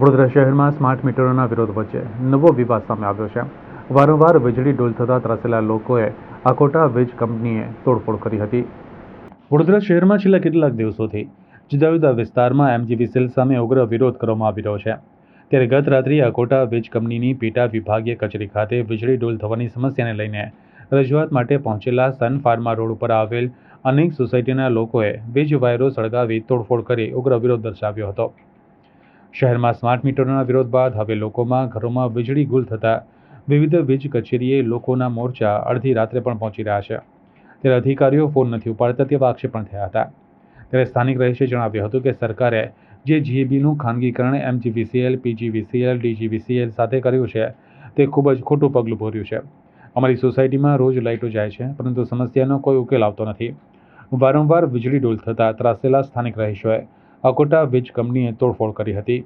વડોદરા શહેરમાં સ્માર્ટ મીટરોના વિરોધ વચ્ચે નવો વિવાદ સામે આવ્યો છે. વારંવાર વીજળી ડોલ થતા ત્રાસેલા લોકોએ આકોટા વીજ કંપનીએ તોડફોડ કરી હતી. વડોદરા શહેરમાં છેલ્લા કેટલાક દિવસોથી જુદા જુદા વિસ્તારમાં એમજીવીસીએલ સામે ઉગ્ર વિરોધ કરવામાં આવી રહ્યો છે. ત્યારે ગત રાત્રિએ આકોટા વીજ કંપનીની પેટા વિભાગીય કચેરી ખાતે વીજળી ડોલ થવાની સમસ્યાને લઈને રજૂઆત માટે પહોંચેલા સન ફાર્મા રોડ ઉપર આવેલ અનેક સોસાયટીના લોકોએ વીજ વાયરો સળગાવી તોડફોડ કરી ઉગ્ર વિરોધ દર્શાવ્યો હતો. શહેરમાં સ્માર્ટ મીટરોના વિરોધ બાદ હવે લોકોમાં ઘરોમાં વીજળી ગુલ થતાં વિવિધ વીજ કચેરીએ લોકોના મોરચા અડધી રાત્રે પણ પહોંચી રહ્યા છે. ત્યારે અધિકારીઓ ફોન નથી ઉપાડતા તેવા આક્ષેપ પણ થયા હતા. ત્યારે સ્થાનિક રહીશે જણાવ્યું હતું કે સરકારે જે જીએબીનું ખાનગીકરણ એમજીવીસીએલ, પીજીવીસીએલ, ડીજીવીસીએલ સાથે કર્યું છે તે ખૂબ જ ખોટું પગલું ભર્યું છે. અમારી સોસાયટીમાં રોજ લાઇટો જાય છે, પરંતુ સમસ્યાનો કોઈ ઉકેલ આવતો નથી. વારંવાર વીજળી ડોલ થતાં ત્રાસેલા સ્થાનિક રહીશોએ આકોટા વીજ કંપનીએ તોડફોડ કરી હતી.